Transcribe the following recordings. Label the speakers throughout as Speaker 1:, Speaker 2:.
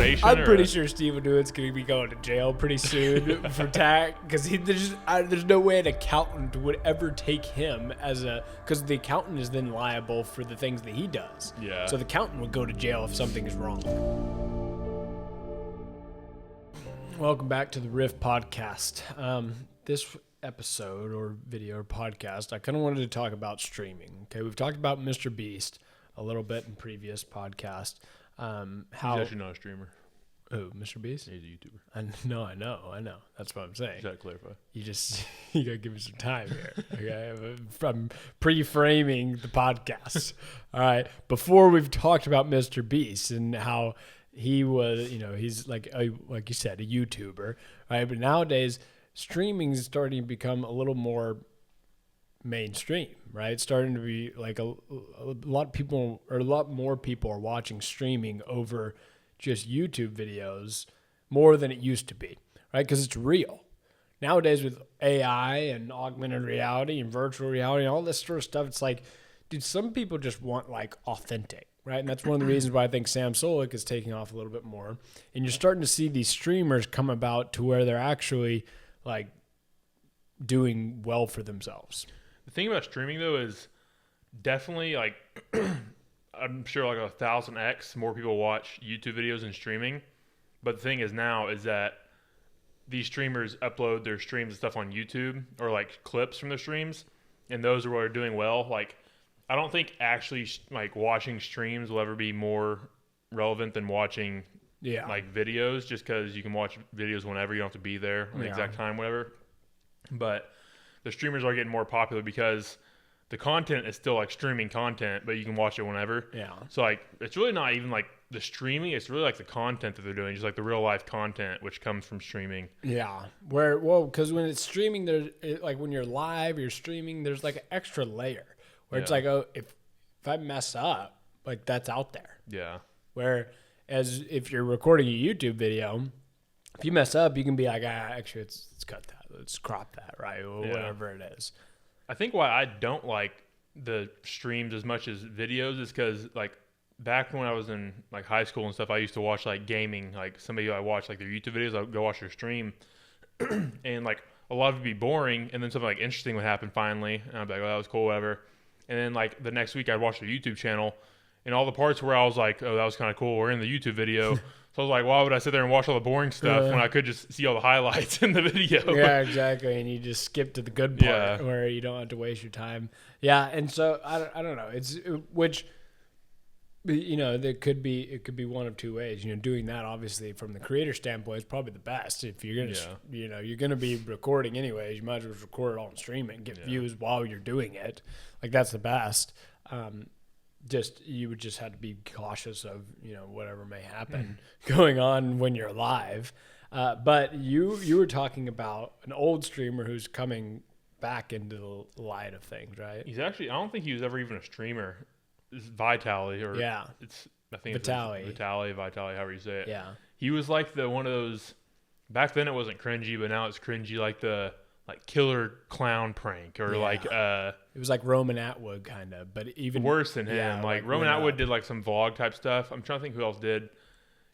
Speaker 1: information.
Speaker 2: I'm pretty sure SteveWillDoIt's going to be going to jail pretty soon for tax, because there's no way an accountant would ever take him because the accountant is then liable for the things that he does.
Speaker 1: Yeah.
Speaker 2: So the accountant would go to jail if something is wrong. Welcome back to the Riff Podcast. This episode or video or podcast, I kind of wanted to talk about streaming. Okay, we've talked about Mr. Beast a little bit in previous podcast.
Speaker 1: He's actually not a streamer.
Speaker 2: Oh, Mr. Beast?
Speaker 1: He's a YouTuber.
Speaker 2: I know. That's what I'm saying.
Speaker 1: Just gotta clarify.
Speaker 2: You gotta give me some time here. Okay, I'm pre-framing the podcast. All right. Before we've talked about Mr. Beast and how he was, he's like you said, a YouTuber, right? But nowadays, streaming is starting to become a little more mainstream, right? It's starting to be like a lot of people, or a lot more people are watching streaming over just YouTube videos more than it used to be, right? Because it's real. Nowadays with AI and augmented reality and virtual reality and all this sort of stuff, it's like, dude, some people just want like authentic, right? And that's one of the reasons why I think Sam Solik is taking off a little bit more. And you're starting to see these streamers come about to where they're actually like doing well for themselves.
Speaker 1: The thing about streaming though is definitely like I'm sure like 1,000x more people watch YouTube videos than streaming. But the thing is now is that these streamers upload their streams and stuff on YouTube or like clips from their streams, and those are what are doing well. Like I don't think actually like watching streams will ever be more relevant than watching like videos, just because you can watch videos whenever, you don't have to be there on the exact time, whatever. But the streamers are getting more popular because the content is still like streaming content, but you can watch it whenever. Yeah. So like it's really not even like the streaming, it's really like the content that they're doing, just like the real life content which comes from streaming.
Speaker 2: Yeah. Because when it's streaming, like when you're live, you're streaming, there's like an extra layer where it's like, oh, if I mess up, like that's out there.
Speaker 1: Yeah.
Speaker 2: Whereas if you're recording a YouTube video, if you mess up, you can be like, actually, let's cut that. Let's crop that, right? Or whatever it is.
Speaker 1: I think why I don't like the streams as much as videos is because, like, back when I was in, like, high school and stuff, I used to watch, like, gaming. Like, somebody I watched, like, their YouTube videos, I would go watch their stream. And, like, a lot of it would be boring, and then something, like, interesting would happen finally. And I'd be like, oh, that was cool, whatever. And then, like, the next week I'd watch their YouTube channel, and all the parts where I was like, oh, that was kind of cool, were in the YouTube video. So I was like, why would I sit there and watch all the boring stuff when I could just see all the highlights in the video?
Speaker 2: Yeah, exactly. And you just skip to the good part where you don't have to waste your time. Yeah, and so I don't know. It could be one of two ways. Doing that obviously from the creator standpoint is probably the best. If you're gonna, you're gonna be recording anyways, you might as well record it all and stream it and get views while you're doing it. Like that's the best. You would just have to be cautious of whatever may happen going on when you're live. But you were talking about an old streamer who's coming back into the light of things, right?
Speaker 1: He's actually, I don't think he was ever even a streamer. It's Vitaly, or I think Vitaly, however you say it. Yeah, he was like one of those. Back then it wasn't cringy, but now it's cringy, like the killer clown prank, or it
Speaker 2: was like Roman Atwood kind of, but even
Speaker 1: worse than him. Yeah, like Roman Atwood did like some vlog type stuff. I'm trying to think who else did.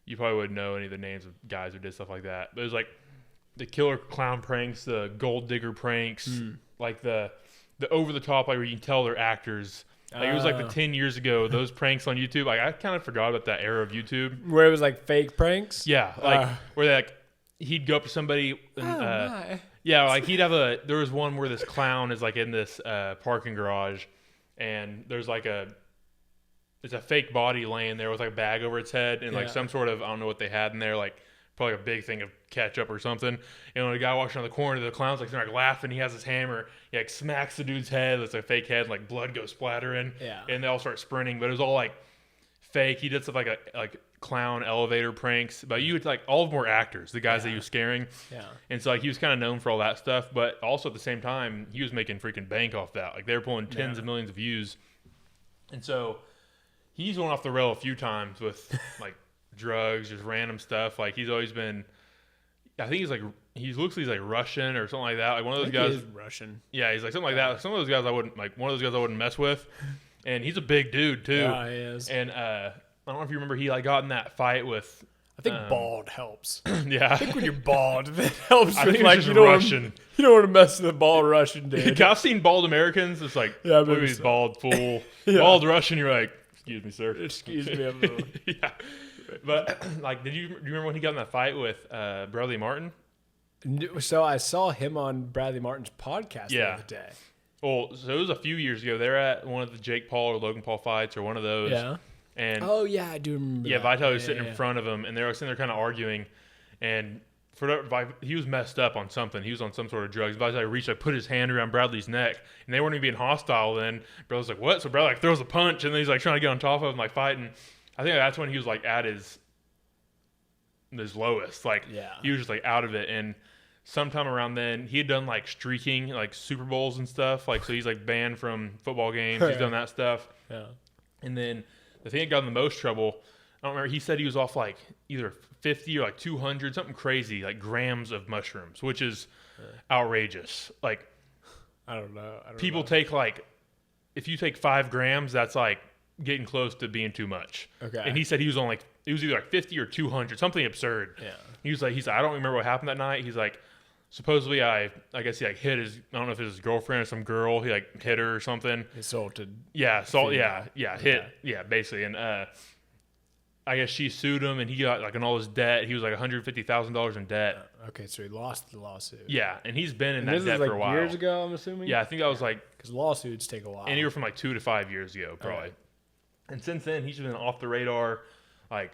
Speaker 1: You probably wouldn't know any of the names of guys who did stuff like that. But it was like the killer clown pranks, the gold digger pranks, like the over the top, like where you can tell they're actors. Like it was like the 10 years ago, those pranks on YouTube. Like I kind of forgot about that era of YouTube.
Speaker 2: Where it was like fake pranks?
Speaker 1: Yeah. Like where they he'd go up to somebody and yeah, like there was one where this clown is like in this parking garage, and there's like it's a fake body laying there with like a bag over its head and like some sort of, I don't know what they had in there, like probably a big thing of ketchup or something. And when the guy walks around the corner, the clown's like, they're like laughing. He has his hammer. He like smacks the dude's head. It's a fake head. Like blood goes splattering. Yeah. And they all start sprinting. But it was all like fake. He did stuff like clown elevator pranks. But you would like all of them were actors. The guys that he was scaring. Yeah. And so like he was kind of known for all that stuff. But also at the same time, he was making freaking bank off that. Like they were pulling tens of millions of views. And so he's went off the rail a few times with like drugs, just random stuff. Like he's always been, I think he looks like he's like Russian or something like that. Like one of those guys.
Speaker 2: He is Russian.
Speaker 1: Yeah, he's like something like that. Some of those guys I wouldn't like. One of those guys I wouldn't mess with. And he's a big dude too.
Speaker 2: Yeah, he is.
Speaker 1: And I don't know if you remember, he like got in that fight with
Speaker 2: I think bald helps.
Speaker 1: Yeah.
Speaker 2: I think when you're bald, that helps.
Speaker 1: I think
Speaker 2: like,
Speaker 1: it's just Russian.
Speaker 2: You don't want to mess with a bald Russian dude.
Speaker 1: I've seen bald Americans. It's like,
Speaker 2: Yeah,
Speaker 1: look at these
Speaker 2: so.
Speaker 1: bald fool.
Speaker 2: Yeah.
Speaker 1: Bald Russian, you're like, excuse me, sir.
Speaker 2: Excuse me. I'm a little...
Speaker 1: Yeah. But, like, do you remember when he got in that fight with Bradley Martin?
Speaker 2: So I saw him on Bradley Martin's podcast the other day.
Speaker 1: Well, so it was a few years ago. They're at one of the Jake Paul or Logan Paul fights or one of those.
Speaker 2: Yeah.
Speaker 1: And
Speaker 2: I do remember.
Speaker 1: Yeah,
Speaker 2: that.
Speaker 1: Vitaly was sitting in front of him, and they were sitting there kind of arguing. And he was messed up on something. He was on some sort of drugs. Vitaly reached, put his hand around Bradley's neck, and they weren't even being hostile then. Bradley's like, what? So Bradley throws a punch, and then he's trying to get on top of him, fighting. I think that's when he was at his lowest. He was just out of it. And sometime around then, he had done streaking, Super Bowls and stuff. So he's banned from football games. He's done that stuff.
Speaker 2: Yeah.
Speaker 1: And then the thing that got him the most trouble, I don't remember, he said he was off either 50 or 200, something crazy, grams of mushrooms, which is outrageous.
Speaker 2: I don't know.
Speaker 1: People take if you take 5 grams, that's getting close to being too much. Okay. And he said he was on it was either 50 or 200, something absurd. Yeah. He's like, I don't remember what happened that night. He's like, supposedly I guess he hit his, I don't know if it was his girlfriend or some girl. He hit her or something.
Speaker 2: Assaulted.
Speaker 1: Yeah. Hit. Yeah, basically. And I guess she sued him, and he got in all his debt. He was $150,000 in debt.
Speaker 2: Okay, so he lost the lawsuit.
Speaker 1: Yeah, and he's been in that debt for a while.
Speaker 2: Years ago, I'm assuming.
Speaker 1: Yeah, I think that was
Speaker 2: because lawsuits take a while.
Speaker 1: Anywhere from 2 to 5 years ago, probably. Right. And since then, he's been off the radar,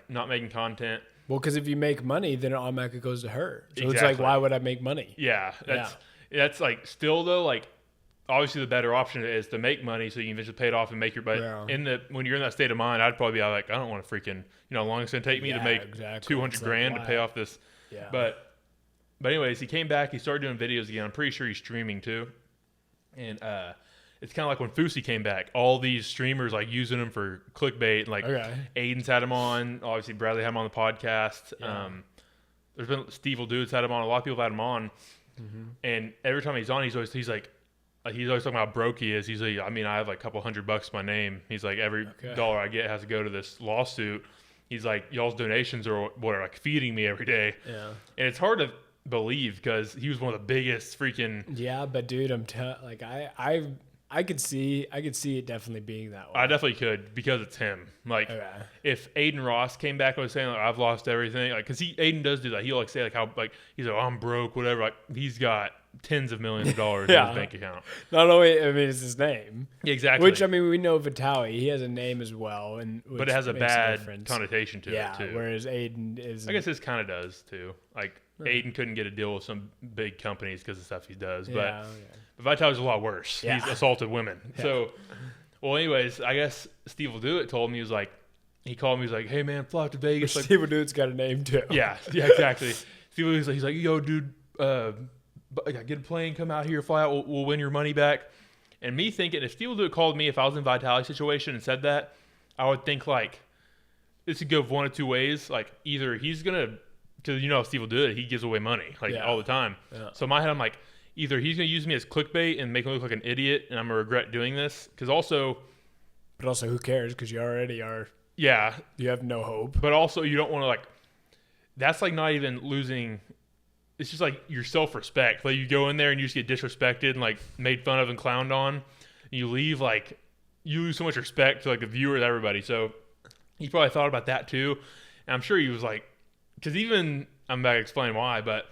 Speaker 1: not making content.
Speaker 2: Well, because if you make money, then it automatically goes to her. So
Speaker 1: exactly.
Speaker 2: It's why would I make money?
Speaker 1: Yeah, that's still though obviously the better option is to make money so you can eventually pay it off and make your. But when you're in that state of mind, I'd probably be I don't want to freaking how long it's gonna take me to make 200 grand to pay off this. Yeah. But anyways, he came back. He started doing videos again. I'm pretty sure he's streaming too, and it's kind of like when Fousey came back. All these streamers using him for clickbait. And Aiden's had him on. Obviously, Bradley had him on the podcast. Yeah. There's been SteveWillDoIt's had him on. A lot of people have had him on. Mm-hmm. And every time he's on, he's always talking about how broke he is. He's like, I have a couple $100 my name. He's like, every dollar I get has to go to this lawsuit. He's like, y'all's donations are what are feeding me every day. Yeah. And it's hard to believe because he was one of the biggest freaking.
Speaker 2: Yeah, but dude, I could see it definitely being that way.
Speaker 1: I definitely could because it's him. If Aiden Ross came back and was saying I've lost everything, because Aiden does do that. He'll say how he's I'm broke, whatever. He's got tens of millions of dollars in his bank account.
Speaker 2: Not only it's his name.
Speaker 1: Yeah, exactly.
Speaker 2: Which we know Vitaly, he has a name as well,
Speaker 1: but it has a bad connotation to it too.
Speaker 2: Whereas Aiden is.
Speaker 1: I guess this kind of does too. Aiden couldn't get a deal with some big companies because of stuff he does, but Vitaly's a lot worse. Yeah. He's assaulted women. Yeah. So, anyways, I guess SteveWillDoIt told me, he called me, he was like, hey man, fly out to Vegas.
Speaker 2: SteveWillDoIt's got a name too.
Speaker 1: Yeah, exactly. He's like, yo dude, get a plane, come out here, fly out, we'll win your money back. And me thinking, if SteveWillDoIt called me, if I was in Vitaly's situation and said that, I would think this could go one of two ways. Either he's going to, because SteveWillDoIt, he gives away money all the time. Yeah. So in my head, I'm either he's going to use me as clickbait and make me look like an idiot, and I'm going to regret doing this. But also,
Speaker 2: who cares? Because you already are.
Speaker 1: Yeah.
Speaker 2: You have no hope.
Speaker 1: But also, you don't want to that's not even losing. It's just your self-respect. You go in there and you just get disrespected and made fun of and clowned on. And you leave you lose so much respect to the viewers, everybody. So he probably thought about that too. And I'm sure he was because even I'm about to explain why, but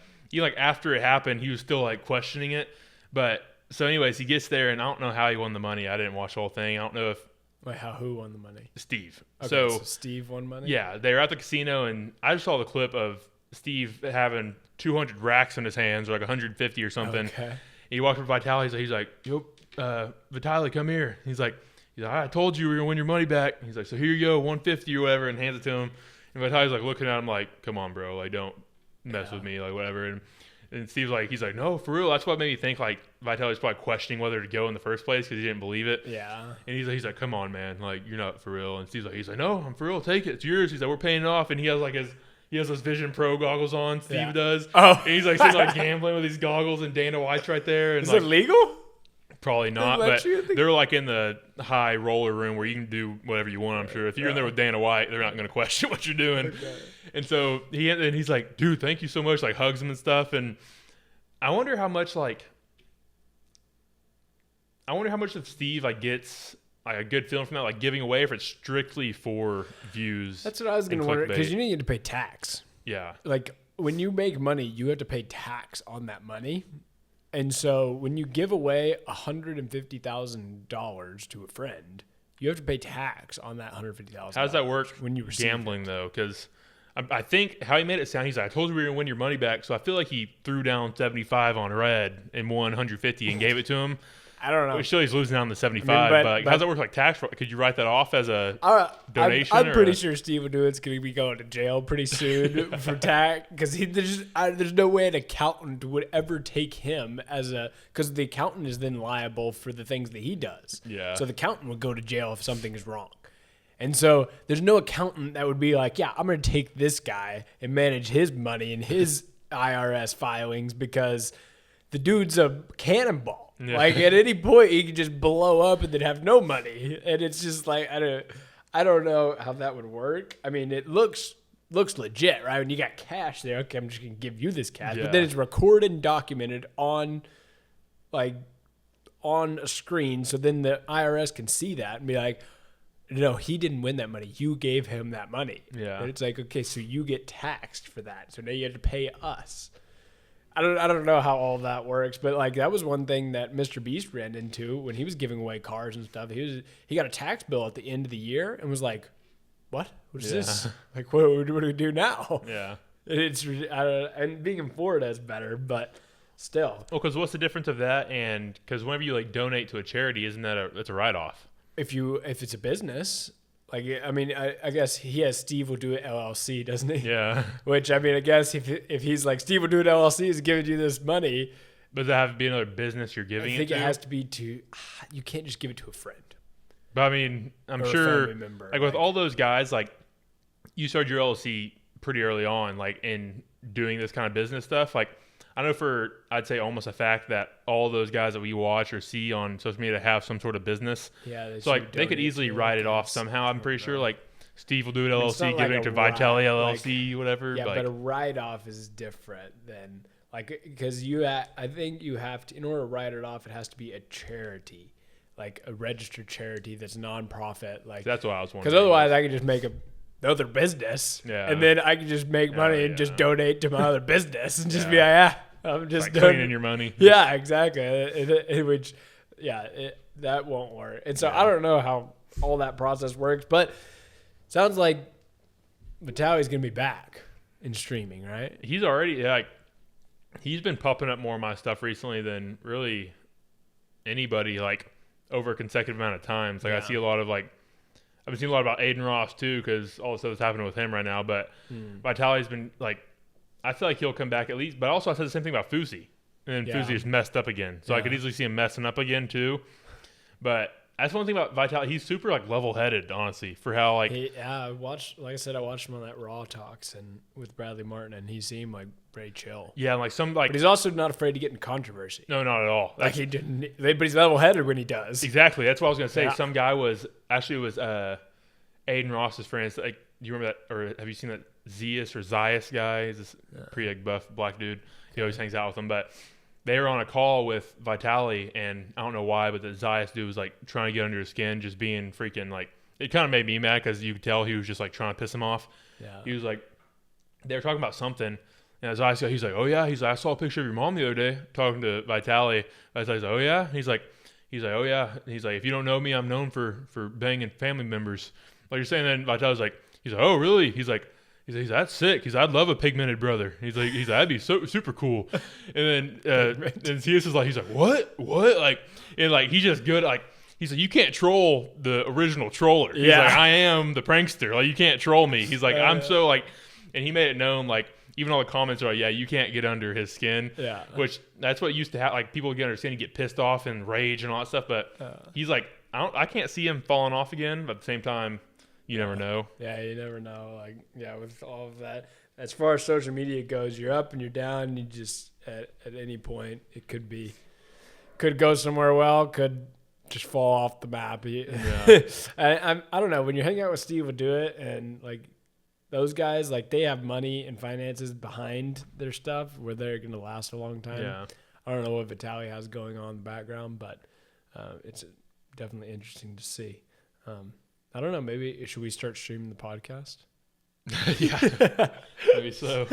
Speaker 1: after it happened, he was still questioning it. But so anyways, he gets there and I don't know how he won the money. I didn't watch the whole thing. I don't know if.
Speaker 2: Wait, who won the money?
Speaker 1: Steve.
Speaker 2: Okay, so Steve won money?
Speaker 1: Yeah, they were at the casino and I just saw the clip of Steve having 200 racks in his hands, or 150 or something. Okay. He walked up to Vitaly. He's like, yo, Vitaly, come here. He's like, I told you we were gonna win your money back. He's like, so here you go, 150 or whatever, and hands it to him. And Vitaly's looking at him come on, bro, don't mess with me, whatever. And Steve's he's like, no, for real. That's what made me think Vitaly's probably questioning whether to go in the first place because he didn't believe it. Yeah. And he's like, come on, man, you're not for real. And Steve's he's like, no, I'm for real. Take it. It's yours. He's like, we're paying it off. And he has he has those Vision Pro goggles on. Steve does. Oh. And he's sitting gambling with these goggles, and Dana White's right there. And
Speaker 2: is it legal?
Speaker 1: Probably not, but they're like in the high roller room where you can do whatever you want. I'm sure if you're in there with Dana White, they're not going to question what you're doing. Okay. And so he's like, dude, thank you so much. Like hugs him and stuff. And I wonder how much of Steve like gets like a good feeling from that, like giving away, if it's strictly for views.
Speaker 2: That's what I was going to wonder, because you need to pay tax.
Speaker 1: Yeah.
Speaker 2: Like when you make money, you have to pay tax on that money. And so when you give away $150,000 to a friend, you have to pay tax on that $150,000.
Speaker 1: How does that work
Speaker 2: when you receive
Speaker 1: gambling though? Because I think how he made it sound, he's like, I told you we were going to win your money back. So I feel like he threw down 75 on red and won 150 and gave it to him.
Speaker 2: I don't know.
Speaker 1: Which still he's losing down to 75. But how does that work like tax? Could you write that off as a donation?
Speaker 2: I'm pretty sure SteveWillDoIt's going to be going to jail pretty soon for tax, because there's no way an accountant would ever take him because the accountant is then liable for the things that he does.
Speaker 1: Yeah.
Speaker 2: So the accountant would go to jail if something is wrong. And so there's no accountant that would be like, yeah, I'm going to take this guy and manage his money and his IRS filings, because the dude's a cannonball. Yeah. Like at any point he could just blow up and then have no money. And it's just like, I don't know how that would work. I mean, it looks legit, right? When you got cash there, okay, I'm just going to give you this cash. Yeah. But then it's recorded and documented on a screen. So then the IRS can see that and be like, no, he didn't win that money. You gave him that money.
Speaker 1: Yeah.
Speaker 2: And it's like, okay, so you get taxed for that. So now you have to pay us. I don't know how all that works, but like that was one thing that Mr. Beast ran into when he was giving away cars and stuff. He got a tax bill at the end of the year and was like, "What? What is this? Like, what do we do now?"
Speaker 1: Yeah,
Speaker 2: and being in Florida is better, but still.
Speaker 1: Well, because what's the difference of that? And because whenever you like donate to a charity, isn't that that's a write off?
Speaker 2: If it's a business. Like, I mean, I guess he has SteveWillDoIt LLC, doesn't he?
Speaker 1: Yeah.
Speaker 2: Which, I mean, I guess if he's like, SteveWillDoIt LLC is giving you this money.
Speaker 1: Does that have to be another business you're giving it to?
Speaker 2: I think it has to be you can't just give it to a friend.
Speaker 1: But I mean, I'm sure, like with all those guys, like you started your LLC pretty early on, like in doing this kind of business stuff. Like I know I'd say almost a fact that all those guys that we watch or see on social media have some sort of business.
Speaker 2: Yeah.
Speaker 1: So like they could easily write it off somehow. I'm pretty sure like SteveWillDoIt LLC giving it to Vitaly LLC, whatever.
Speaker 2: Yeah, but a write off is different than like, because I think you have to, in order to write it off, it has to be a charity, like a registered charity that's nonprofit. Like
Speaker 1: that's what I was wondering.
Speaker 2: Because otherwise I could just make another business, and then I can just make money and just donate to my other business and just be like, I'm just
Speaker 1: like cleaning your money.
Speaker 2: Yeah, exactly. That won't work. And so I don't know how all that process works, but it sounds like Vitaly's going to be back in streaming, right?
Speaker 1: He's already he's been popping up more of my stuff recently than really anybody, like over a consecutive amount of times. Like I see a lot of like, I've been seeing a lot about Aiden Ross too, because all the stuff that's happening with him right now. But Vitaly's been like, I feel like he'll come back at least. But also, I said the same thing about Fusi, and then Fusi is messed up again. So I could easily see him messing up again too. But that's one thing about Vitaly. He's super like level-headed, honestly, for how like.
Speaker 2: I watched him on that Raw Talks and with Bradley Martin, and he seemed like pretty chill.
Speaker 1: Yeah, and like but
Speaker 2: he's also not afraid to get in controversy.
Speaker 1: No, not at all.
Speaker 2: Like he didn't, but he's level-headed when he does.
Speaker 1: Exactly. That's what I was gonna say. Some guy was Aiden Ross's friends. Like, do you remember that, or have you seen that Zias guy? He's this pretty like buff black dude. He always hangs out with them. But they were on a call with Vitaly, and I don't know why, but the Zias dude was like trying to get under his skin, just being freaking like. It kind of made me mad because you could tell he was just like trying to piss him off.
Speaker 2: Yeah.
Speaker 1: He was like, they were talking about something, and Zias guy, he's like, oh yeah, I saw a picture of your mom the other day talking to Vitaly. Vitaly's like, oh yeah, and he's like, oh yeah, and he's like, if you don't know me, I'm known for banging family members. Like you're saying, then Vitaly's like, he's like, oh really? He's like, that's sick. He's like, I'd love a pigmented brother. He's like, that'd be so super cool. And then and Zias is like, he's like, what? Like, and like he's just good. Like he's like, you can't troll the original troller. He's like, I am the prankster. Like you can't troll me. He's like, I'm so like, and he made it known like. Even all the comments are like, yeah, you can't get under his skin. Yeah. Which that's what used to happen. Like people get under his skin, you get pissed off and rage and all that stuff. But he's like, I can't see him falling off again. But at the same time, you never know.
Speaker 2: Yeah, you never know. Like, yeah, with all of that, as far as social media goes, you're up and you're down. You just at any point it could be could go somewhere well, could just fall off the map.
Speaker 1: Yeah.
Speaker 2: I don't know, when you're hanging out with SteveWillDoIt and like those guys, like they have money and finances behind their stuff where they're going to last a long time.
Speaker 1: Yeah.
Speaker 2: I don't know what Vitaly has going on in the background, but it's definitely interesting to see. I don't know. Maybe should we start streaming the podcast?
Speaker 1: Yeah, maybe so.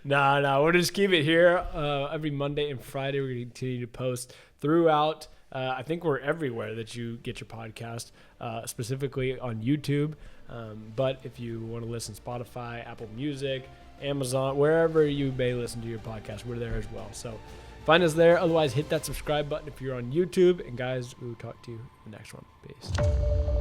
Speaker 2: No, we'll just keep it here. Every Monday and Friday, we're going to continue to post throughout. I think we're everywhere that you get your podcast, specifically on YouTube. But if you want to listen, Spotify, Apple Music, Amazon, wherever you may listen to your podcast, we're there as well. So find us there. Otherwise, hit that subscribe button if you're on YouTube. And guys, we will talk to you in the next one. Peace.